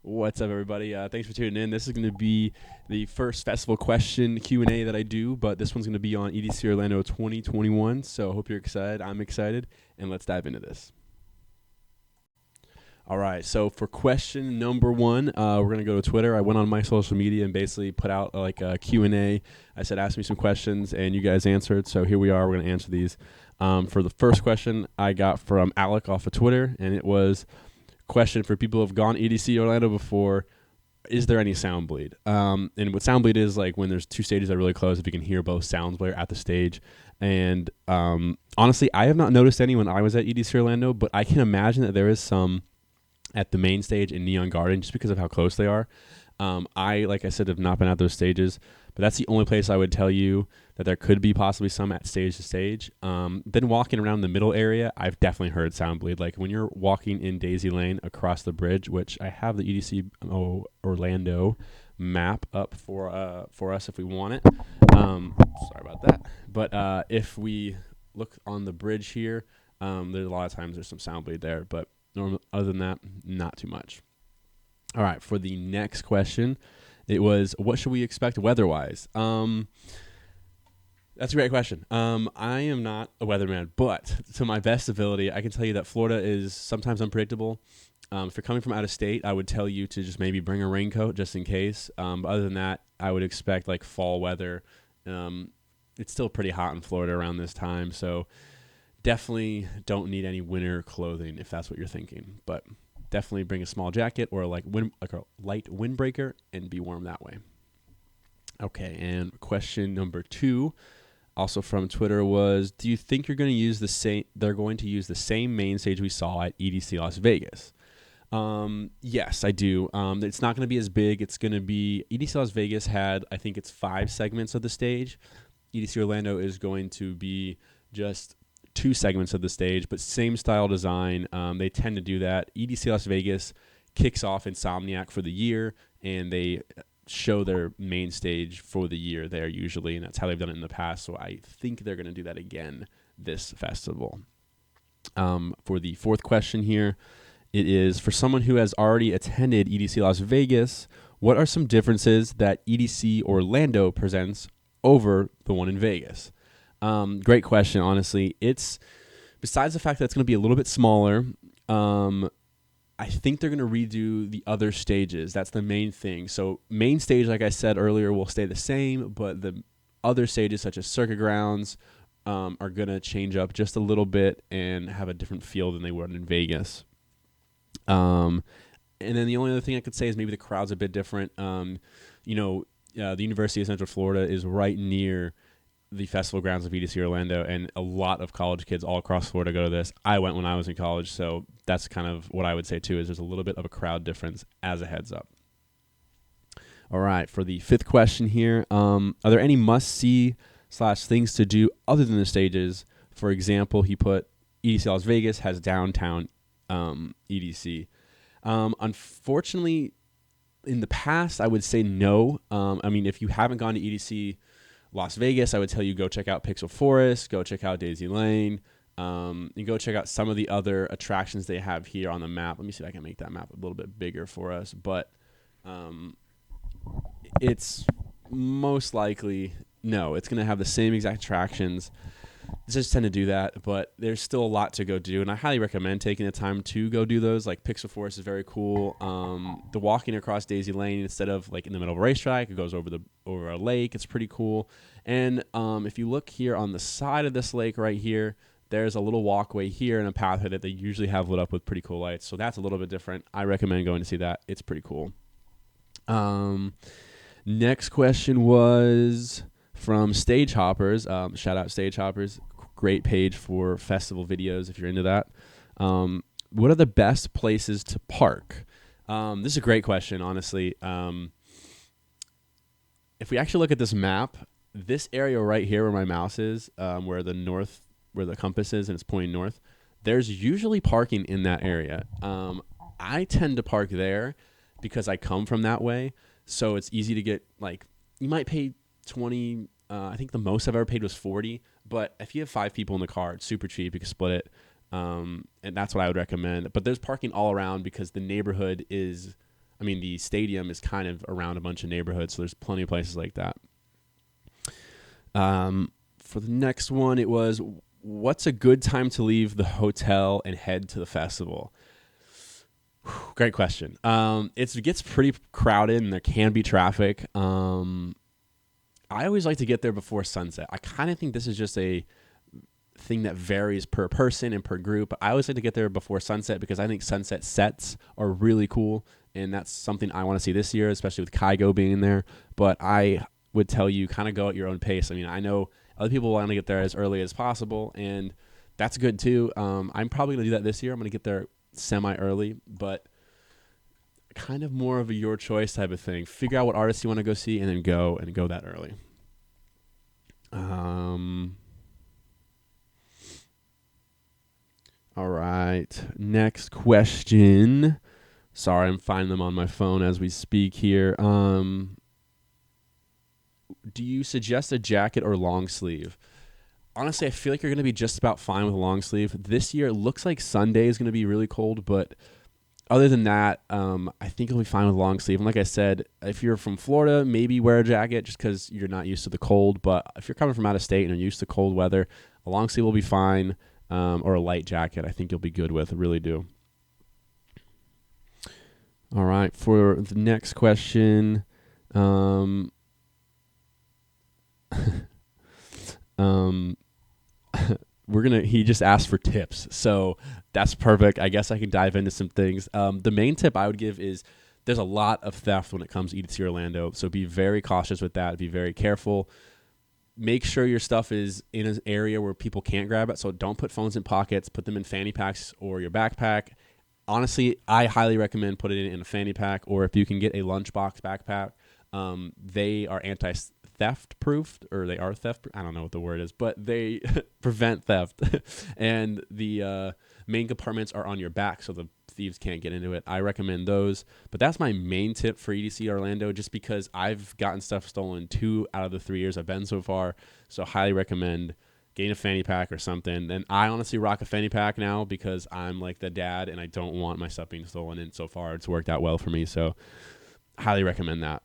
What's up, everybody? Thanks for tuning in. This is going to be the first festival question Q&A that I do, but this one's going to be on EDC Orlando 2021, so I hope you're excited. I'm excited, and let's dive into this. All right, so for question number one, we're going to go to Twitter. I went on my social media and basically put out like a Q&A. I said, ask me some questions, and you guys answered, so here we are. We're going to answer these. For the first question, I got from Alec off of Twitter, and it was... question for people who have gone EDC Orlando before: is there any sound bleed? And what sound bleed is, like when there's two stages that are really close, if you can hear both sounds blare at the stage. And honestly, I have not noticed any when I was at EDC Orlando, but I can imagine that there is some at the main stage in Neon Garden just because of how close they are. Like I said, have not been at those stages, but that's the only place I would tell you that there could be possibly some at stage to stage. Then walking around the middle area, I've definitely heard sound bleed. Like when you're walking in Daisy Lane across the bridge, which I have the EDC Orlando map up for us if we want it. Sorry about that. But if we look on the bridge here, there's a lot of times there's some sound bleed there, but other than that, not too much. All right, for the next question, it was, what should we expect weather-wise? That's a great question. I am not a weatherman, but to my best ability, I can tell you that Florida is sometimes unpredictable. If you're coming from out of state, I would tell you to just maybe bring a raincoat just in case. But other than that, I would expect like fall weather. It's still pretty hot in Florida around this time, so definitely don't need any winter clothing if that's what you're thinking. But definitely bring a small jacket or like a light windbreaker and be warm that way. Okay, and question number 2, also from Twitter, was: do you think you're going to use the same? They're going to use the same main stage we saw at EDC Las Vegas. Yes, I do. It's not going to be as big. It's going to be EDC Las Vegas had, I think it's 5 segments of the stage. EDC Orlando is going to be just 2 segments of the stage, but same style design. They tend to do that. EDC Las Vegas kicks off Insomniac for the year, and they show their main stage for the year there usually, and that's how they've done it in the past. So I think they're going to do that again this festival. For the 4th question here, it is: for someone who has already attended EDC Las Vegas, what are some differences that EDC Orlando presents over the one in Vegas? Great question, honestly. It's, besides the fact that it's going to be a little bit smaller, I think they're going to redo the other stages. That's the main thing. So main stage, like I said earlier, will stay the same, but the other stages, such as Circuit Grounds, are going to change up just a little bit and have a different feel than they would in Vegas. And then the only other thing I could say is maybe the crowd's a bit different. The University of Central Florida is right near the festival grounds of EDC Orlando, and a lot of college kids all across Florida go to this. I went when I was in college, so that's kind of what I would say too, is there's a little bit of a crowd difference as a heads up. All right, for the 5th question here, are there any must-see / things to do other than the stages? For example, he put EDC Las Vegas has downtown EDC. Unfortunately, in the past, I would say no. If you haven't gone to EDC Las Vegas, I would tell you go check out Pixel Forest, go check out Daisy Lane, and go check out some of the other attractions they have here on the map. Let me see if I can make that map a little bit bigger for us. But it's most likely, no, it's going to have the same exact attractions. They just tend to do that, but there's still a lot to go do, and I highly recommend taking the time to go do those. Like Pixel Forest is very cool. The walking across Daisy Lane, instead of like in the middle of a racetrack, it goes over a lake. It's pretty cool. And if you look here on the side of this lake right here, there's a little walkway here and a pathway that they usually have lit up with pretty cool lights. So that's a little bit different. I recommend going to see that. It's pretty cool. Next question was from Stage Hoppers. Shout out Stage Hoppers. Great page for festival videos if you're into that. What are the best places to park? This is a great question, honestly. If we actually look at this map, this area right here where my mouse is, where the compass is and it's pointing north, there's usually parking in that area. I tend to park there because I come from that way, so it's easy to get, like, you might pay 20, I think the most I've ever paid was 40, but if you have 5 people in the car, it's super cheap. You can split it, and that's what I would recommend. But there's parking all around because the neighborhood is I mean, the stadium is kind of around a bunch of neighborhoods, so there's plenty of places like that. For the next one, it was, what's a good time to leave the hotel and head to the festival? Great question. It gets pretty crowded and there can be traffic. I always like to get there before sunset. I kind of think this is just a thing that varies per person and per group. I always like to get there before sunset because I think sunset sets are really cool, and that's something I want to see this year, especially with Kygo being there. But I would tell you kind of go at your own pace. I mean, I know other people want to get there as early as possible, and that's good too. I'm probably going to do that this year. I'm going to get there semi-early, but kind of more of a your choice type of thing. Figure out what artists you want to go see and then go that early. All right. Next question. Sorry, I'm finding them on my phone as we speak here. Do you suggest a jacket or long sleeve? Honestly, I feel like you're going to be just about fine with a long sleeve. This year, it looks like Sunday is going to be really cold, but other than that, I think you'll be fine with long sleeve. And like I said, if you're from Florida, maybe wear a jacket just because you're not used to the cold. But if you're coming from out of state and you're used to cold weather, a long sleeve will be fine, or a light jacket. I think you'll be good with. I really do. All right, for the next question, he just asked for tips, so that's perfect. I guess I can dive into some things. The main tip I would give is there's a lot of theft when it comes to EDC Orlando, so be very cautious with that. Be very careful. Make sure your stuff is in an area where people can't grab it, so don't put phones in pockets. Put them in fanny packs or your backpack. Honestly, I highly recommend putting it in a fanny pack, or if you can get a lunchbox backpack. They are anti-theft proof, or they are theft. I don't know what the word is, but they prevent theft. And the main compartments are on your back, so the thieves can't get into it. I recommend those. But that's my main tip for EDC Orlando, just because I've gotten stuff stolen 2 out of the 3 years I've been so far. So highly recommend getting a fanny pack or something. And I honestly rock a fanny pack now because I'm like the dad and I don't want my stuff being stolen. And so far it's worked out well for me. So highly recommend that.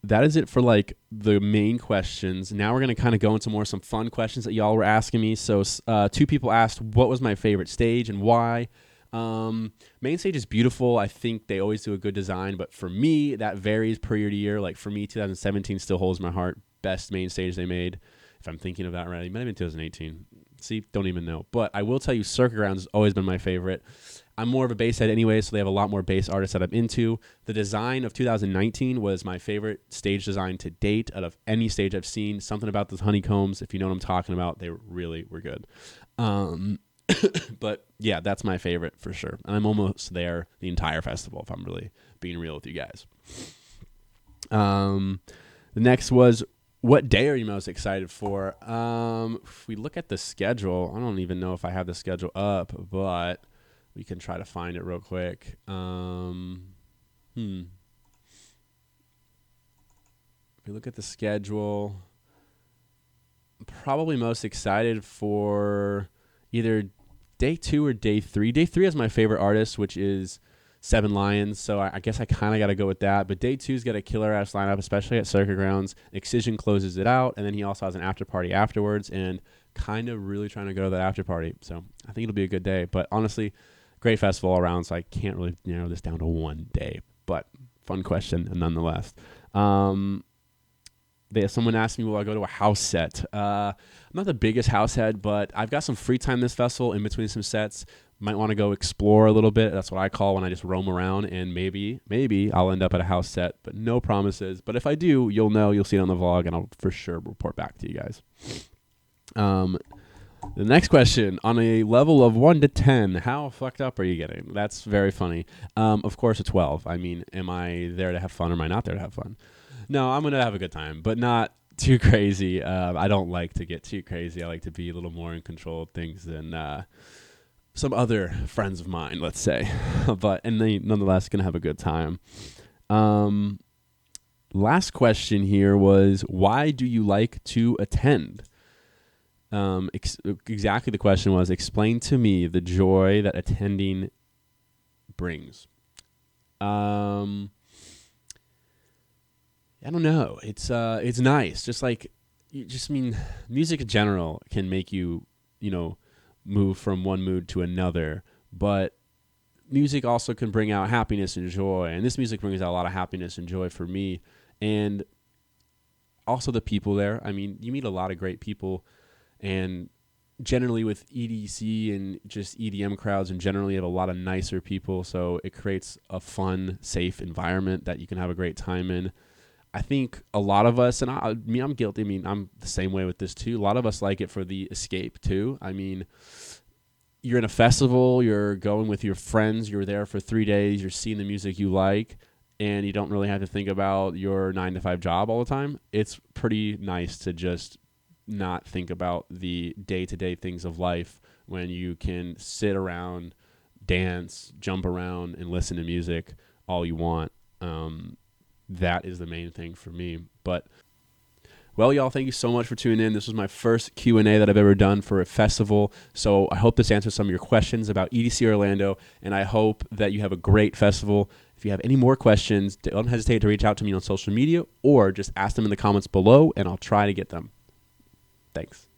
That is it for like the main questions. Now we're going to kind of go into some fun questions that y'all were asking me. So 2 people asked, what was my favorite stage and why? Main stage is beautiful. I think they always do a good design, but for me, that varies per year to year. Like for me, 2017 still holds my heart. Best main stage they made. If I'm thinking of that right, it might have been 2018. See, don't even know. But I will tell you, Circuit Grounds has always been my favorite. I'm more of a bass head anyway, so they have a lot more bass artists that I'm into. The design of 2019 was my favorite stage design to date out of any stage I've seen. Something about those honeycombs, if you know what I'm talking about, they really were good. But yeah, that's my favorite for sure. And I'm almost there the entire festival, if I'm really being real with you guys. The next was, what day are you most excited for? If we look at the schedule, I don't even know if I have the schedule up, but we can try to find it real quick. If we look at the schedule, I'm probably most excited for either day 2 or day 3. Day 3 is my favorite artist, which is Seven Lions, so I guess I kind of got to go with that. But day 2's got a killer-ass lineup, especially at Circuit Grounds. Excision closes it out, and then he also has an after party afterwards, and kind of really trying to go to that after party. So I think it'll be a good day. But honestly, great festival all around, so I can't really narrow this down to one day. But fun question, nonetheless. Someone asked me, will I go to a house set? I'm not the biggest house head, but I've got some free time this festival in between some sets. Might want to go explore a little bit. That's what I call when I just roam around, and maybe I'll end up at a house set, but no promises. But if I do, you'll know, you'll see it on the vlog, and I'll for sure report back to you guys. The next question, on a level of 1 to 10, how fucked up are you getting? That's very funny. Of course, a 12. I mean, am I there to have fun or am I not there to have fun? No, I'm going to have a good time, but not too crazy. I don't like to get too crazy. I like to be a little more in control of things than some other friends of mine, let's say. And they nonetheless going to have a good time. Last question here was, why do you like to attend? Exactly the question was, explain to me the joy that attending brings. Um, I don't know. It's nice. Just like, music in general can make you, you know, move from one mood to another. But music also can bring out happiness and joy. And this music brings out a lot of happiness and joy for me. And also the people there. I mean, you meet a lot of great people, and generally with EDC and just EDM crowds, and generally have a lot of nicer people. So it creates a fun, safe environment that you can have a great time in. I think a lot of us, and I'm guilty. I mean, I'm the same way with this too. A lot of us like it for the escape too. I mean, you're in a festival, you're going with your friends, you're there for 3 days, you're seeing the music you like, and you don't really have to think about your 9 to 5 job all the time. It's pretty nice to just not think about the day-to-day things of life when you can sit around, dance, jump around, and listen to music all you want. That is the main thing for me. But, well, y'all, thank you so much for tuning in. This was my first Q&A that I've ever done for a festival. So I hope this answers some of your questions about EDC Orlando, and I hope that you have a great festival. If you have any more questions, don't hesitate to reach out to me on social media, or just ask them in the comments below, and I'll try to get them. Thanks.